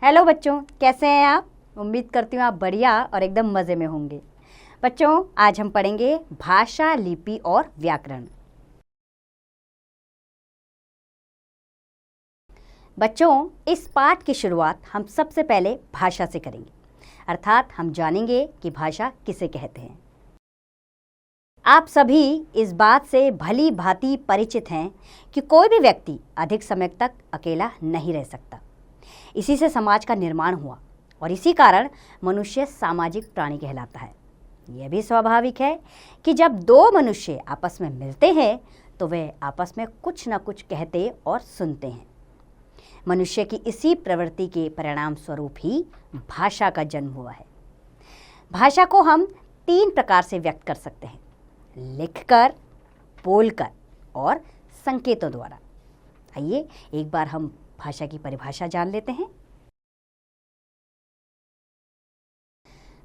Hello बच्चों, कैसे हैं आप। उम्मीद करती हूँ आप बढ़िया और एकदम मज़े में होंगे। बच्चों, आज हम पढ़ेंगे भाषा, लिपि और व्याकरण। बच्चों, इस पाठ की शुरुआत हम सबसे पहले भाषा से करेंगे, अर्थात हम जानेंगे कि भाषा किसे कहते हैं। आप सभी इस बात से भली भांति परिचित हैं कि कोई भी व्यक्ति अधिक समय तक अकेला नहीं रह सकता। इसी से समाज का निर्माण हुआ और इसी कारण मनुष्य सामाजिक प्राणी कहलाता है। यह भी स्वाभाविक है कि जब दो मनुष्य आपस में मिलते हैं तो वे आपस में कुछ न कुछ कहते और सुनते हैं। मनुष्य की इसी प्रवृत्ति के परिणाम स्वरूप ही भाषा का जन्म हुआ है। भाषा को हम 3 प्रकार से व्यक्त कर सकते हैं: लिखकर, बोलकर और संकेतों द्वारा। आइए एक बार हम भाषा की परिभाषा जान लेते हैं।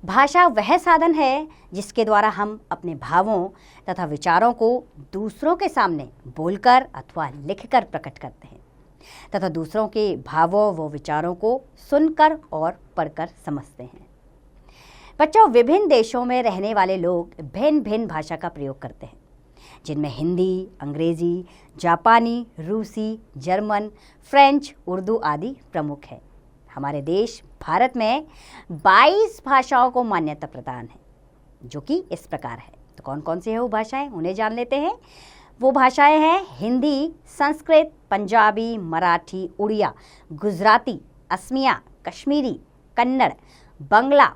भाषा वह साधन है जिसके द्वारा हम अपने भावों तथा विचारों को दूसरों के सामने बोलकर अथवा लिखकर प्रकट करते हैं तथा दूसरों के भावों व विचारों को सुनकर और पढ़कर समझते हैं। बच्चों, विभिन्न देशों में रहने वाले लोग भिन्न भिन्न भाषा का प्रयोग करते हैं, जिनमें हिंदी, अंग्रेजी, जापानी, रूसी, जर्मन, फ्रेंच, उर्दू आदि प्रमुख है। हमारे देश भारत में 22 भाषाओं को मान्यता प्रदान है, जो कि इस प्रकार है। तो कौन कौन सी है वो भाषाएं, उन्हें जान लेते हैं। वो भाषाएं हैं हिंदी, संस्कृत, पंजाबी, मराठी, उड़िया, गुजराती, असमिया, कश्मीरी, कन्नड़, बंगला,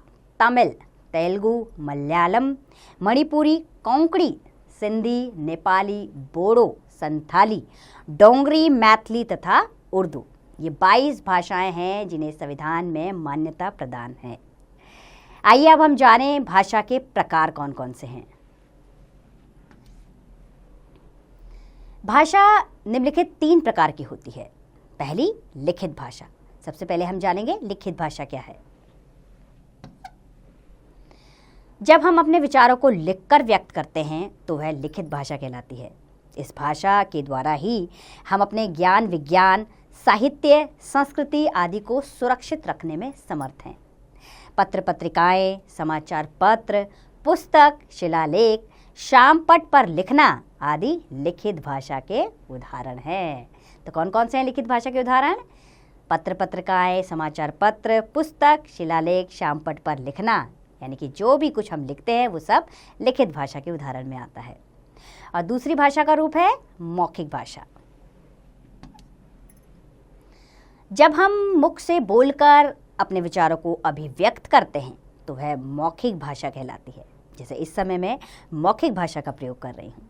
तमिल, तेलुगु, मलयालम, मणिपुरी, कोंकणी, सिंधी, नेपाली, बोडो, संथाली, डोंगरी, मैथिली तथा उर्दू। ये 22 भाषाएं हैं जिन्हें संविधान में मान्यता प्रदान है। आइए अब हम जानें भाषा के प्रकार कौन कौन से हैं। भाषा निम्नलिखित 3 प्रकार की होती है। पहली, लिखित भाषा। सबसे पहले हम जानेंगे लिखित भाषा क्या है। जब हम अपने विचारों को लिखकर व्यक्त करते हैं तो वह लिखित भाषा कहलाती है। इस भाषा के द्वारा ही हम अपने ज्ञान, विज्ञान, साहित्य, संस्कृति आदि को सुरक्षित रखने में समर्थ हैं। पत्र पत्रिकाएं, समाचार पत्र, पुस्तक, शिलालेख, शामपट पर लिखना आदि लिखित भाषा के उदाहरण हैं। तो कौन कौन से हैं लिखित भाषा के उदाहरण? पत्र पत्रिकाएं, समाचार पत्र, पुस्तक, शिलालेख, शामपट पर लिखना, यानी कि जो भी कुछ हम लिखते हैं वो सब लिखित भाषा के उदाहरण में आता है। और दूसरी भाषा का रूप है मौखिक भाषा। जब हम मुख से बोलकर अपने विचारों को अभिव्यक्त करते हैं तो वह मौखिक भाषा कहलाती है। जैसे इस समय मैं मौखिक भाषा का प्रयोग कर रही हूँ।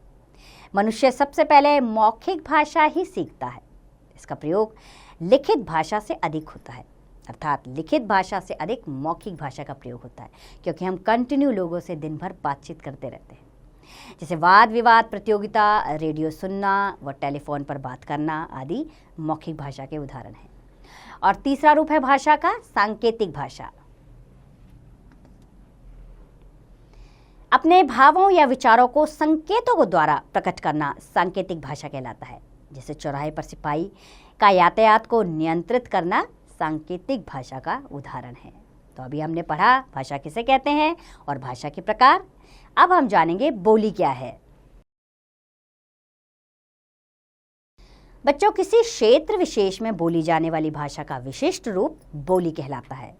मनुष्य सबसे पहले मौखिक भाषा ही सीखता है। इसका प्रयोग लिखित भाषा से अधिक होता है, अर्थात लिखित भाषा से अधिक मौखिक भाषा का प्रयोग होता है, क्योंकि हम कंटिन्यू लोगों से दिन भर बातचीत करते रहते हैं। जैसे वाद विवाद प्रतियोगिता, रेडियो सुनना व टेलीफोन पर बात करना आदि मौखिक भाषा के उदाहरण हैं। और तीसरा रूप है भाषा का सांकेतिक भाषा। अपने भावों या विचारों को संकेतों के द्वारा प्रकट करना सांकेतिक भाषा कहलाता है। जैसे चौराहे पर सिपाही का यातायात को नियंत्रित करना सांकेतिक भाषा का उदाहरण है। तो अभी हमने पढ़ा भाषा किसे कहते हैं और भाषा के प्रकार। अब हम जानेंगे बोली क्या है। बच्चों, किसी क्षेत्र विशेष में बोली जाने वाली भाषा का विशिष्ट रूप बोली कहलाता है।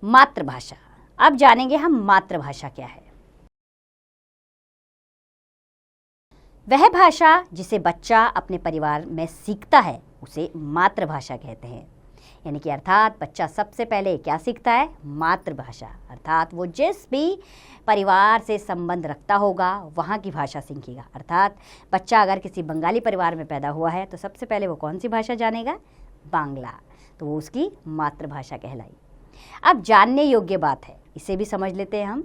मातृभाषा। अब जानेंगे हम मातृभाषा क्या है। वह भाषा जिसे बच्चा अपने परिवार में सीखता है उसे मातृभाषा कहते हैं। यानी कि अर्थात बच्चा सबसे पहले क्या सीखता है? मातृभाषा। अर्थात वो जिस भी परिवार से संबंध रखता होगा वहाँ की भाषा सीखेगा। अर्थात बच्चा अगर किसी बंगाली परिवार में पैदा हुआ है तो सबसे पहले वो कौन सी भाषा जानेगा? बांग्ला। तो वो उसकी मातृभाषा कहलाई। अब जानने योग्य बात है, इसे भी समझ लेते हैं हम।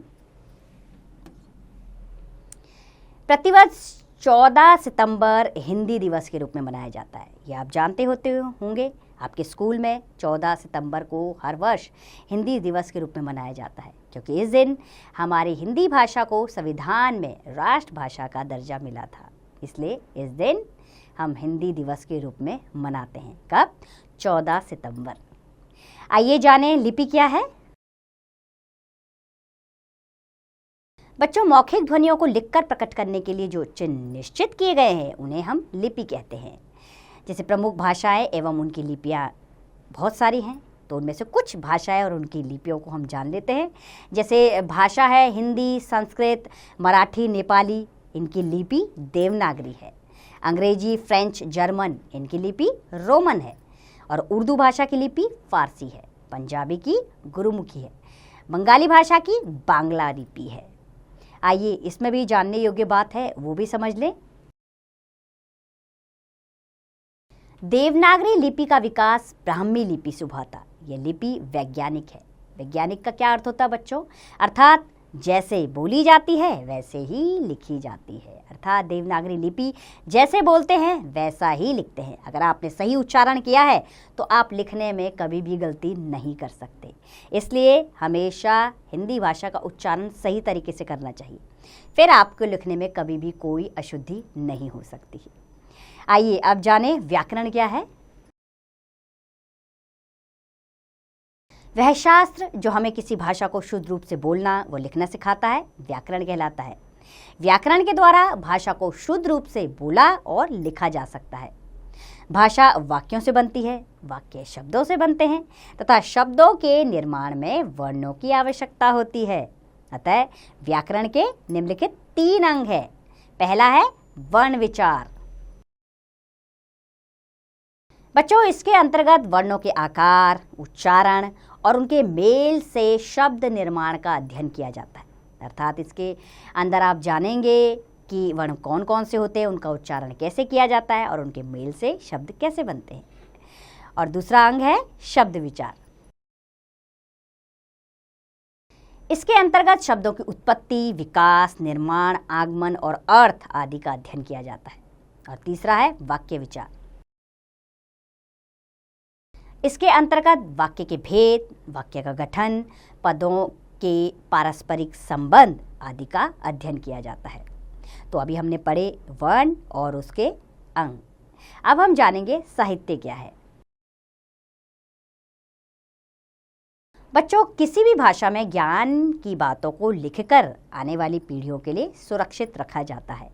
प्रतिवर्ष 14 सितंबर हिंदी दिवस के रूप में मनाया जाता है। ये आप जानते होते होंगे, आपके स्कूल में 14 सितंबर को हर वर्ष हिंदी दिवस के रूप में मनाया जाता है, क्योंकि इस दिन हमारी हिंदी भाषा को संविधान में राष्ट्रभाषा का दर्जा मिला था। इसलिए इस दिन हम हिंदी दिवस के रूप में मनाते हैं। कब? 14 सितंबर। आइए जानें लिपि क्या है। बच्चों, मौखिक ध्वनियों को लिखकर प्रकट करने के लिए जो चिन्ह निश्चित किए गए हैं उन्हें हम लिपि कहते हैं। जैसे प्रमुख भाषाएं एवं उनकी लिपियां बहुत सारी हैं, तो उनमें से कुछ भाषाएं और उनकी लिपियों को हम जान लेते हैं। जैसे भाषा है हिंदी, संस्कृत, मराठी, नेपाली, इनकी लिपि देवनागरी है। अंग्रेजी, फ्रेंच, जर्मन, इनकी लिपि रोमन है। और उर्दू भाषा की लिपि फारसी है। पंजाबी की गुरुमुखी है। बंगाली भाषा की बांग्ला लिपि है। आइए इसमें भी जानने योग्य बात है, वो भी समझ लें। देवनागरी लिपि का विकास ब्राह्मी लिपि से हुआ था। यह लिपि वैज्ञानिक है। वैज्ञानिक का क्या अर्थ होता है बच्चों? अर्थात जैसे बोली जाती है वैसे ही लिखी जाती है। अर्थात देवनागरी लिपि जैसे बोलते हैं वैसा ही लिखते हैं। अगर आपने सही उच्चारण किया है तो आप लिखने में कभी भी गलती नहीं कर सकते। इसलिए हमेशा हिंदी भाषा का उच्चारण सही तरीके से करना चाहिए, फिर आपको लिखने में कभी भी कोई अशुद्धि नहीं हो सकती। आइए अब जानें व्याकरण क्या है। वह शास्त्र जो हमें किसी भाषा को शुद्ध रूप से बोलना व लिखना सिखाता है, व्याकरण कहलाता है। व्याकरण के द्वारा भाषा को शुद्ध रूप से बोला और लिखा जा सकता है। भाषा वाक्यों से बनती है, वाक्य शब्दों से बनते हैं तथा शब्दों के निर्माण में वर्णों की आवश्यकता होती है। अतः व्याकरण के निम्नलिखित 3 अंग हैं। पहला है वर्ण विचार। बच्चों, इसके अंतर्गत वर्णों के आकार, उच्चारण और उनके मेल से शब्द निर्माण का अध्ययन किया जाता है। अर्थात इसके अंदर आप जानेंगे कि वर्ण कौन कौन से होते हैं, उनका उच्चारण कैसे किया जाता है और उनके मेल से शब्द कैसे बनते हैं। और दूसरा अंग है शब्द विचार। इसके अंतर्गत शब्दों की उत्पत्ति, विकास, निर्माण, आगमन और अर्थ आदि का अध्ययन किया जाता है। और तीसरा है वाक्य विचार। इसके अंतर्गत वाक्य के भेद, वाक्य का गठन, पदों के पारस्परिक संबंध आदि का अध्ययन किया जाता है। तो अभी हमने पढ़े वर्ण और उसके अंग। अब हम जानेंगे साहित्य क्या है। बच्चों, किसी भी भाषा में ज्ञान की बातों को लिखकर आने वाली पीढ़ियों के लिए सुरक्षित रखा जाता है।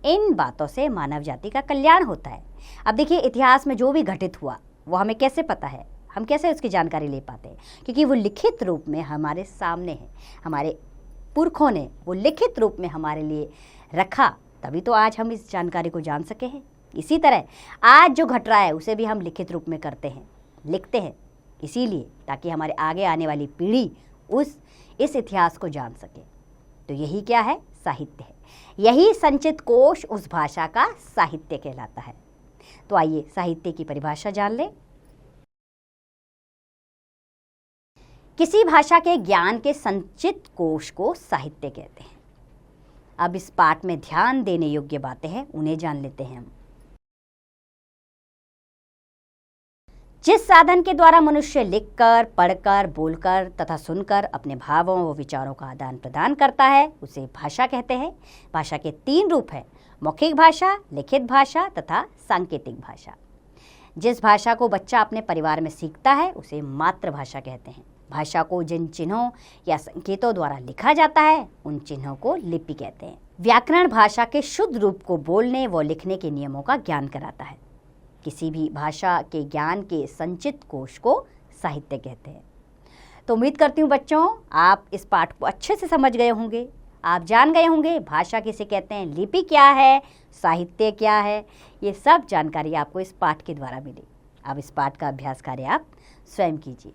इन बातों से मानव जाति का कल्याण होता है। अब देखिए, इतिहास में जो भी घटित हुआ वो हमें कैसे पता है, हम कैसे उसकी जानकारी ले पाते हैं? क्योंकि वो लिखित रूप में हमारे सामने है। हमारे पुरखों ने वो लिखित रूप में हमारे लिए रखा, तभी तो आज हम इस जानकारी को जान सके हैं। इसी तरह आज जो घट रहा है उसे भी हम लिखित रूप में करते हैं, लिखते हैं, इसीलिए ताकि हमारे आगे आने वाली पीढ़ी इस इतिहास को जान सके। तो यही क्या है? साहित्य है। यही संचित कोश उस भाषा का साहित्य कहलाता है। तो आइए साहित्य की परिभाषा जान लें। किसी भाषा के ज्ञान के संचित कोश को साहित्य कहते हैं। अब इस पाठ में ध्यान देने योग्य बातें हैं, उन्हें जान लेते हैं हम। जिस साधन के द्वारा मनुष्य लिखकर, पढ़कर, बोलकर तथा सुनकर अपने भावों व विचारों का आदान प्रदान करता है उसे भाषा कहते हैं। भाषा के 3 रूप हैं: मौखिक भाषा, लिखित भाषा तथा सांकेतिक भाषा। जिस भाषा को बच्चा अपने परिवार में सीखता है उसे मातृभाषा कहते हैं। भाषा को जिन चिन्हों या संकेतों द्वारा लिखा जाता है उन चिन्हों को लिपि कहते हैं। व्याकरण भाषा के शुद्ध रूप को बोलने व लिखने के नियमों का ज्ञान कराता है। किसी भी भाषा के ज्ञान के संचित कोश को साहित्य कहते हैं। तो उम्मीद करती हूँ बच्चों आप इस पाठ को अच्छे से समझ गए होंगे। आप जान गए होंगे भाषा किसे कहते हैं, लिपि क्या है, साहित्य क्या है। ये सब जानकारी आपको इस पाठ के द्वारा मिली। अब इस पाठ का अभ्यास कार्य आप स्वयं कीजिए।